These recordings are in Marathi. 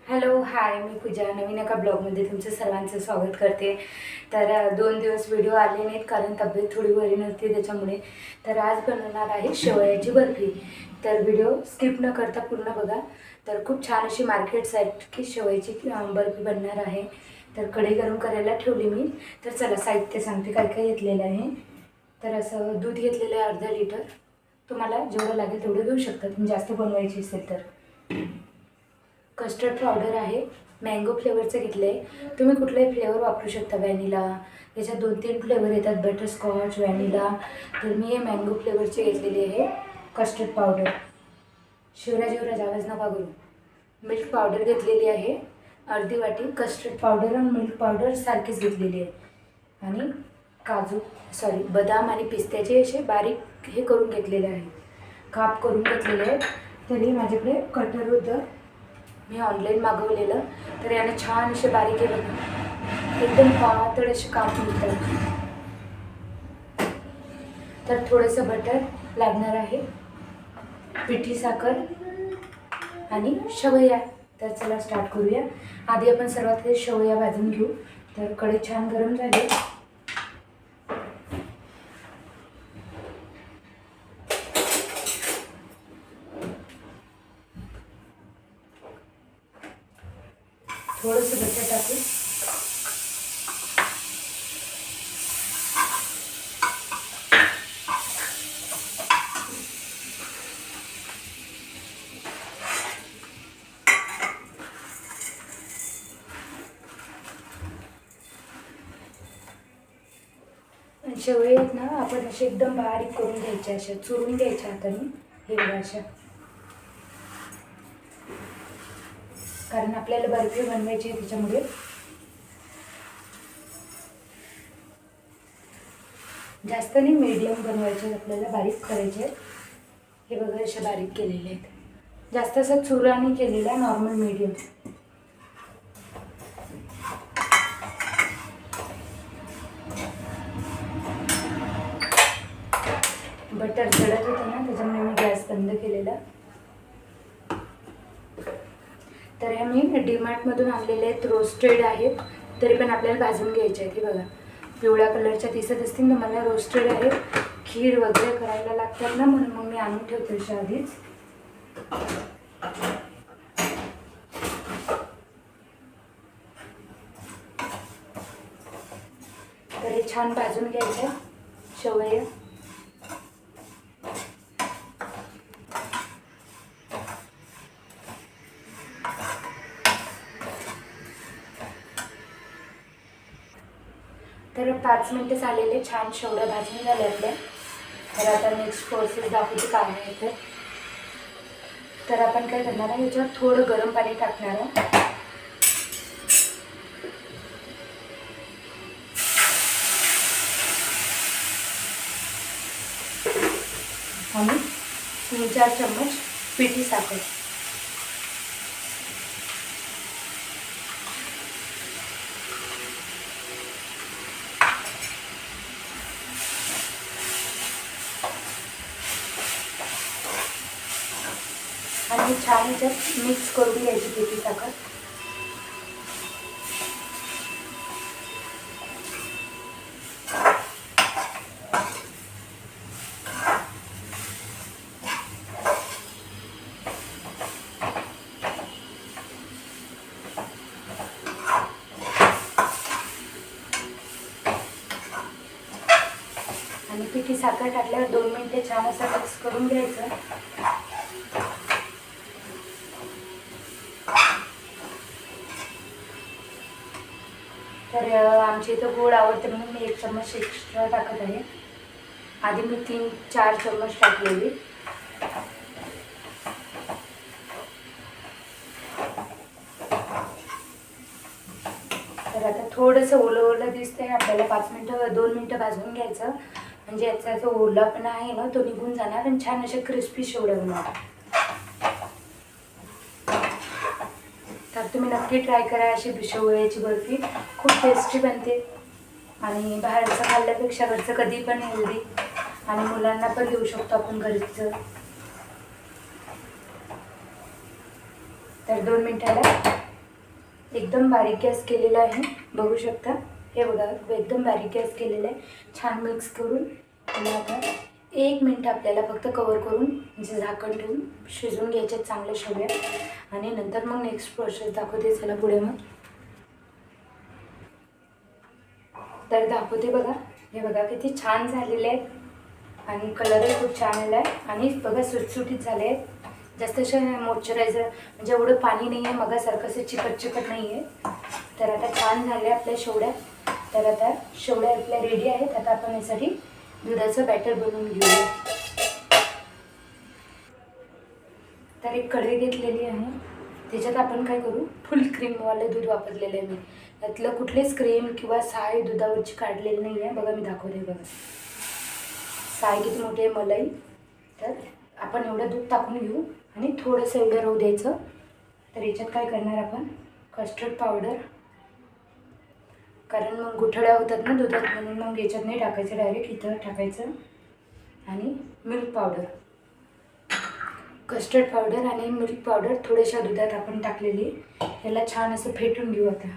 हॅलो हाय, मी पूजा नवीन एका ब्लॉगमध्ये तुमचं सर्वांचं स्वागत करते. तर 2 दिवस व्हिडिओ आले नाहीत कारण तब्येत थोडी बरी नव्हती त्याच्यामुळे. तर आज बनवणार आहे शेवयाची बर्फी. तर व्हिडिओ स्किप न करता पूर्ण बघा. तर खूप छान अशी मार्केटसारखी शेवयाची बर्फी बनणार आहे. तर कढई गरम करायला ठेवली मी. तर चला साहित्य सांगते काय काय घेतलेलं आहे. तर असं दूध घेतलेलं आहे 1/2 लिटर. तुम्हाला जेवढं लागेल तेवढं घेऊ शकता तुम्ही, जास्त बनवायची असेल तर. कस्टर्ड पावडर आहे, मँगो फ्लेवरचं घेतलं आहे. तुम्ही कुठलाही फ्लेवर वापरू शकता. व्हॅनिला, याच्यात 2-3 फ्लेवर येतात, बटरस्कॉच, व्हॅनिला. तर मी हे मँगो फ्लेवरचे घेतलेले आहे. कस्टर्ड पावडर, शिवराज आवाज नका करू. मिल्क पावडर घेतलेली आहे 1/2 वाटी. कस्टर्ड पावडर आणि मिल्क पावडर सारखीच घेतलेली आहे. आणि बदाम आणि पिस्त्याचे असे बारीक हे करून घेतलेले आहे, काप करून घेतलेले आहेत. तरी माझ्याकडे कटर होतं, मी ऑनलाईन मागवलेलं. तर याने छान असे बारीक आहे बघा, एकदम पातळ असे काप निघतात. तर थोडंसं बटर लागणार आहे, पिठी साखर आणि शेवया. तर चला स्टार्ट करूया. आधी आपण सर्वात हे शेवया भाजून घेऊ. तर कढई छान गरम झाली. थोडंसं बटर टाकू. शेवया आहेत ना, आपण असे एकदम बारीक करून घ्यायचे, अशा चुरून घ्यायच्या हाताने. हे बघा अशा, कारण आपल्याला बर्फी बनवायची आहे त्याच्यामुळे. जास्त नाही, मीडियम बनवायचे आपल्याला, बारीक करायचे. हे बघा असे बारीक केलेले आहेत, जास्त असं चुराने केलेला, नॉर्मल मीडियम. बटर जळत होतं ना, त्याच्यामुळे मी गॅस बंद केलेला. तर हे मी डीमार्टमधून आणलेले आहेत, रोस्टेड आहेत. तरी पण आपल्याला भाजून घ्यायचे आहेत. हे बघा पिवळ्या कलरच्या दिसत असतील तुम्हाला, रोस्टेड आहेत. खीर वगैरे करायला लागतात ना, म्हणून मग मी आणून ठेवते अशा आधीच. तर हे छान भाजून घ्यायचं शेवया. तर 5 मिनटं झालेले, छान शेवया भाजून झाले आपल्या. तर आता नेक्स्ट प्रोसेस दाखवते काय आहे. तर आपण काय करणार आहे, याच्यावर थोडं गरम पाणी टाकणार आहे. आणि 3-4 चम्मच पिठी साखर. आणि छान याच्यात मिक्स करून घ्यायची पिठी साखर. आणि पिठी साखर टाकल्यावर 2 मिनिटे छान असं मिक्स करून घ्यायचं. तर आमच्या इथं गोड आवडते म्हणून मी 1 चम्मच एक्स्ट्रा टाकत आहे. आधी मी 3-4 चम्मच टाकलेली. तर आता थोडंसं ओलं ओलं दिसतंय आपल्याला. 2 मिनटं भाजून घ्यायचं, म्हणजे याचा जो ओलापणा आहे ना तो निघून जाणार आणि छान असे क्रिस्पी शेवया होणार. तर तुम्ही नक्की ट्राय करा अशी शेवयाची बर्फी, खूप टेस्टी बनते. आणि बाहेरचं खाल्ल्यापेक्षा घरचं कधी पण हेल्दी, आणि मुलांना पण देऊ शकतो आपण घरचं. तर 2 मिनिटाला एकदम बारीक गॅस केलेला आहे, बघू शकता. हे बघा, एकदम बारीक गॅस केलेला आहे. छान मिक्स करून त्याला आता 1 मिनिट आपल्याला फक्त कवर करून म्हणजे झाकण ठेवून शिजवून घ्यायच्या चांगल्या शेवया. आणि नंतर मग नेक्स्ट प्रोसेस दाखवते चला पुढे. मग तर दाखवते बघा. हे बघा किती छान झालेले आहेत आणि कलरही खूप छान आला आहे. आणि बघा सुटसुटीत झाले आहेत, जास्त असे मॉइश्चरायझर म्हणजे एवढं पाणी नाही आहे, मगासारखं असं चिकट नाही आहे. तर आता छान झाले आपल्या शेवड्या. तर आता शेवड्या आपल्या रेडी आहेत. आता आपण यासाठी दुधाचं बॅटर बनवून घेऊया. तर एक कढई घेतलेली आहे, त्याच्यात आपण काय करू, फुल क्रीमवालं दूध वापरलेलं आहे मी. त्यातलं कुठलेच क्रीम किंवा साय दुधावरची काढलेली नाही आहे. बघा मी दाखवते बघा, साय किती मोठी आहे, मलाई. तर आपण एवढं दूध टाकून घेऊ आणि थोडंसं एवढं राहू द्यायचं. तर याच्यात काय करणार आपण, कस्टर्ड पावडर, कारण मग गुठळ्या होतात ना दुधात, म्हणून मग याच्यात नाही टाकायचं, डायरेक्ट इथं टाकायचं. आणि मिल्क पावडर, कस्टर्ड पावडर आणि मिल्क पावडर थोड्याशा दुधात आपण टाकलेली. याला छान असं फेटून घेऊ आता.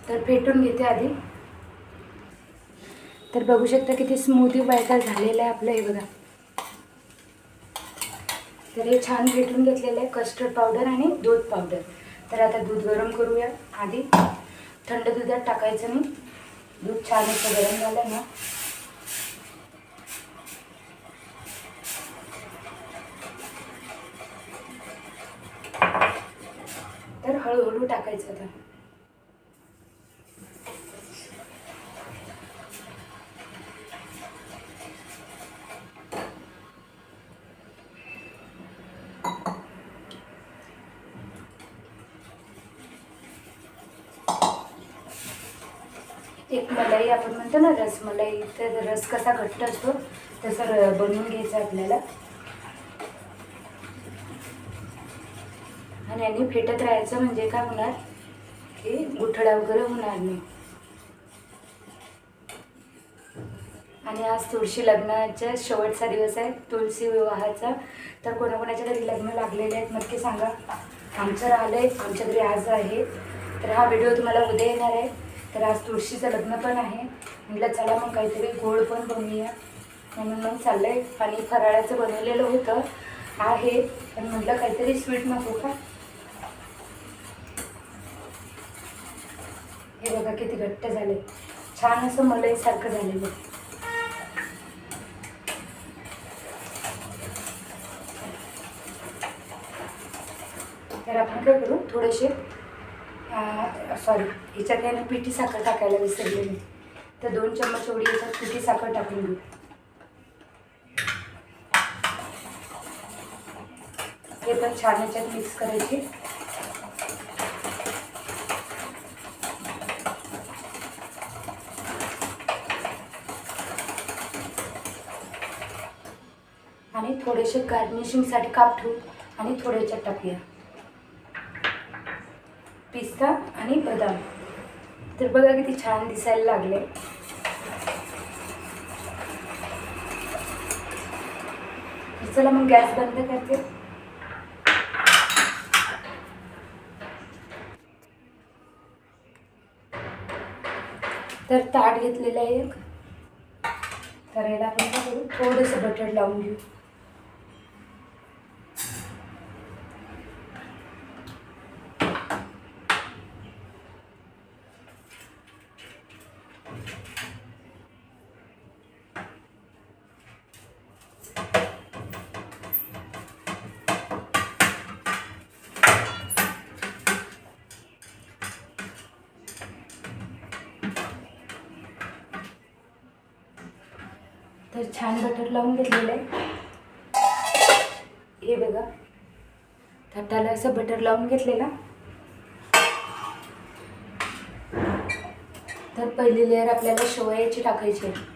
तर फेटून घेते आधी. तर बघू शकता किती स्मूदी बॅटर झालेलं आहे आपलं. हे बघा, तर हे छान फेटून घेतलेलं आहे कस्टर्ड पावडर आणि दूध पावडर. तर आता दूध गरम करूया. आधी थंड दुधात टाकायचं नाही, दूध छान असं गरम झालं ना तर हळूहळू टाकायचं. आता एक मलाई आपण म्हणतो ना रसमलाई, तर रस कसा घट्ट असतो तसं बनवून घ्यायचं आपल्याला. आणि यांनी फेटत राहायचं, म्हणजे काय होणार की गुठळ्या वगैरे होणार नाही. आणि आज तुळशी लग्नाच्या शेवटचा दिवस आहे, तुळशी विवाहाचा. तर कोणाकोणाच्या घरी लग्न लागलेले आहेत नक्की सांगा. आमचं राहिलं आहे, आमच्या घरी आज आहे. तर हा व्हिडिओ तुम्हाला उद्या येणार आहे. तर आज तुळशीचं लग्न पण आहे. म्हटलं चला मग काहीतरी गोड पण बनवूया, म्हणून मग चाललं आहे. आणि फराळाचं बनवलेलं होतं आहे, पण म्हटलं काहीतरी स्वीट नको का. हे बघा किती घट्ट झाले, छान असं मलईसारखं झालेलं. तर आपण काय करू, थोडेसे सॉरी याच्यात याने पिठी साखर टाकायला विसरले मी. तर 2 चम्मच एवढी याच्यात पिठी साखर टाकून घेऊ. हे पण छान याच्यात मिक्स करायची. आणि थोडेसे गार्निशिंगसाठी काप ठेवू आणि थोडे याच्यात टाकूया पिस्ता आणि बदाम. तर बघा किती छान दिसायला लागले. चला मग गॅस बंद करते. तर ताट घेतलेलं आहे एक. तर याला आपण काय करू, थोडंसं बटर लावून घेऊ. तर छान बटर लावून घेतलेलं आहे. हे बघा, थाटाला असं बटर लावून घेतलेला. तर पहिली लेअर आपल्याला शेवयाची टाकायची आहे.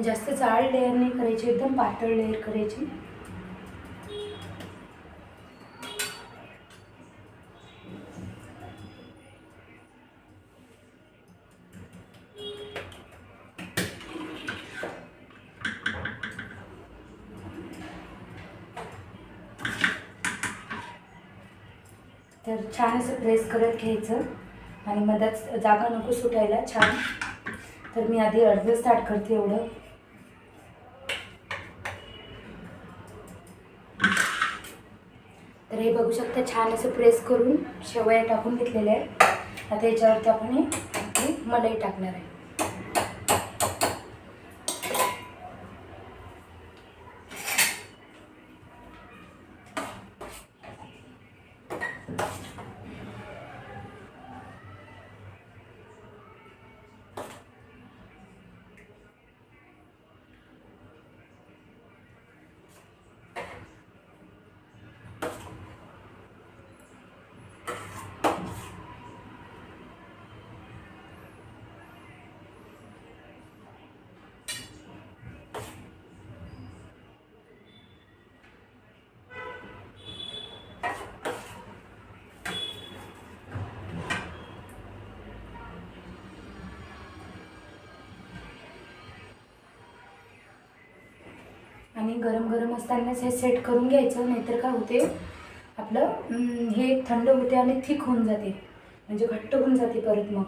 जास्त जाड लेअर नाही करायची, एकदम पातळ लेअर करायची. तर छान असं प्रेस करत घ्यायचं आणि मधात जागा नको सुटायला. छान. तर मी आधी अर्धं स्टार्ट करते एवढं. तर हे बघू शकता, छान असं प्रेस करून शेवया टाकून घेतलेल्या आहेत. आता याच्यावरती आपण हे मलाई टाकणार आहे. आणि गरम गरम असतानाच हे सेट करून घ्यायचं, नाहीतर काय होते आपलं हे थंड होते आणि थिक होऊन जाते, म्हणजे घट्ट होऊन जाते परत. मग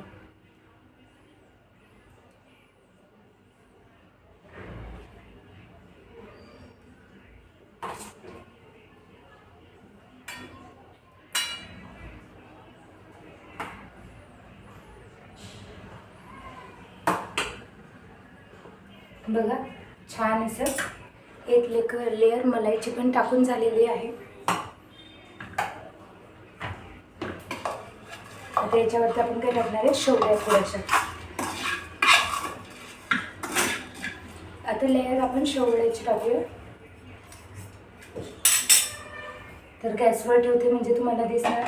बघा, छान असं एक लेअर मलाईची पण टाकून झालेली आहे. आता याच्यावरती आपण काय टाकणार आहे, शेवया थोड्याशा. आता लेअर आपण शेवयाची टाकूया. तर गॅसवर ठेवते म्हणजे तुम्हाला दिसणार.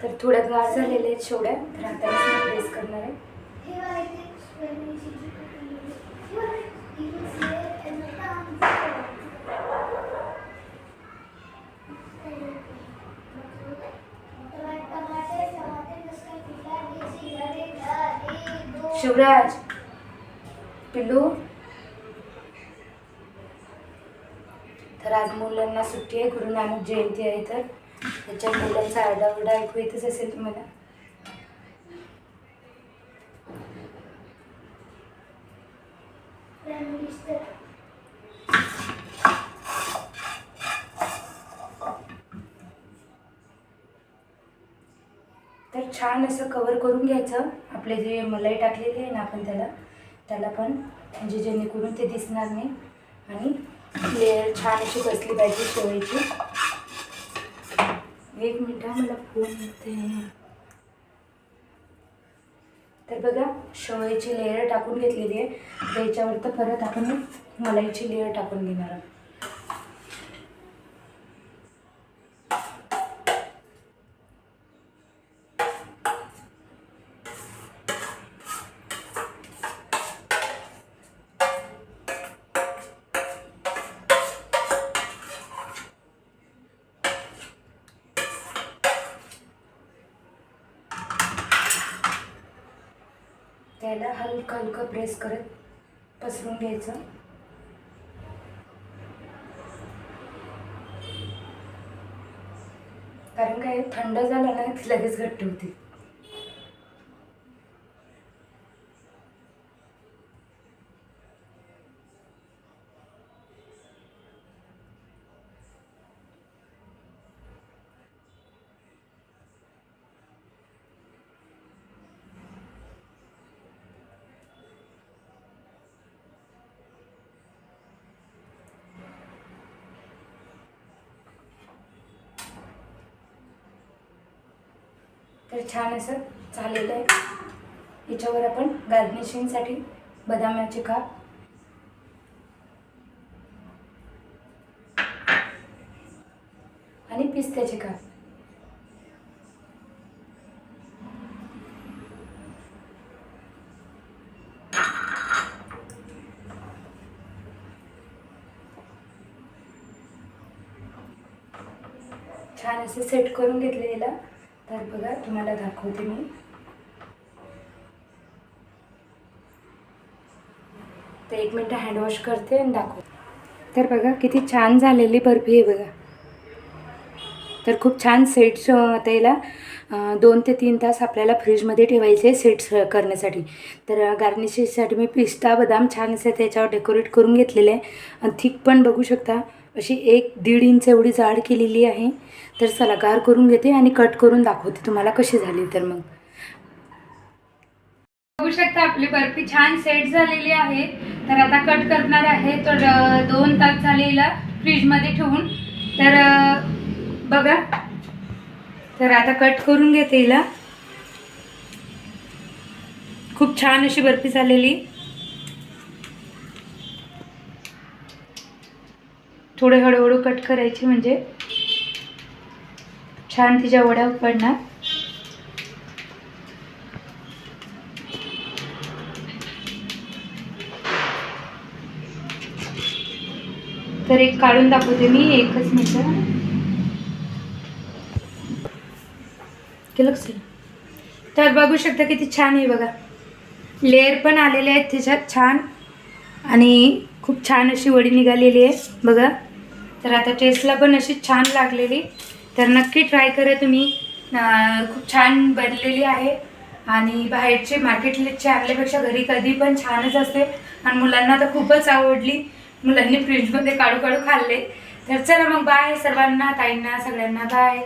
तर थोड्या गार झालेल्या आहेत शेवया, तर हाताने प्रेस करणार आहे. शिवराज, पिल्लू. तर आज मुलांना सुट्टी आहे, गुरु नानक जयंती आहे, तर त्याच्या मुलांचा आरडाओरडा ऐकू येतच असेल तुम्हाला. तर छान असं कवर करून घ्यायचं. आपले जे मलाई टाकलेली आहे ना आपण त्याला पण, म्हणजे जेणेकरून ते दिसणार नाही आणि लेअर छान अशी बसली पाहिजे शेवयाची. एक मिनिट, मला फोन येते. तर बघा, शेवयाची लेअर टाकून घेतलेली आहे. त्याच्यावर तर परत आपण मलाईची लेअर टाकून घेणार आहोत. त्याला हलकं हलकं प्रेस करत पसरून घ्यायचं. कारण काय, थंड झालं ना ती लगेच घट्ट होते. तर छान असं झालेलं आहे. याच्यावर आपण गार्निशिंगसाठी बदामाचे काप आणि पिस्त्याचे काप. छान असे सेट करून घेतले याला. तर बघा तुम्हाला दाखवते मी. तर 1 मिनिट हँडवॉश करते आणि दाखवते. तर बघा किती छान झालेली बर्फी आहे बघा. तर खूप छान सेट्स आता याला 2 ते 3 तास आपल्याला फ्रीजमध्ये ठेवायचे सेट्स करण्यासाठी. तर गार्निशिंगसाठी मी पिस्ता बदाम छान असे त्याच्यावर डेकोरेट करून घेतलेले आहे. आणि थिक पण बघू शकता अशी 1-1.5 इंच एवढी जाड केलेली आहे. तर चला गार करून घेते आणि कट करून दाखवते तुम्हाला कशी झाली. तर मग बघू शकता आपली बर्फी छान सेट झालेली आहे. तर आता कट करणार आहे. तर 2 तास झाले हिला फ्रीजमध्ये ठेवून. तर बघा, तर आता कट करून घेते हिला. खूप छान अशी बर्फी झालेली. थोडे हळूहळू कट करायची म्हणजे छान तिच्या वड्या पडणार. तर एक काढून दाखवते मी. एकच मिनिट केलं. तर बघू शकता किती छान आहे बघा. लेअर पण आलेले आहेत त्याच्यात छान आणि खूप छान अशी वडी निघालेली आहे बघा. तर आता टेस्टला पण अशी छान लागलेली. तर नक्की ट्राय करा तुम्ही. खूप छान बनलेली आहे आणि बाहेरचे मार्केटचे आणल्यापेक्षा घरी कधी पण छानच असते. आणि मुलांना तर खूपच आवडली. मुलांनी फ्रीजमध्ये काढू काढू खाल्ले. तर चला मग बाय सर्वांना, ताईंना, सगळ्यांना बाय.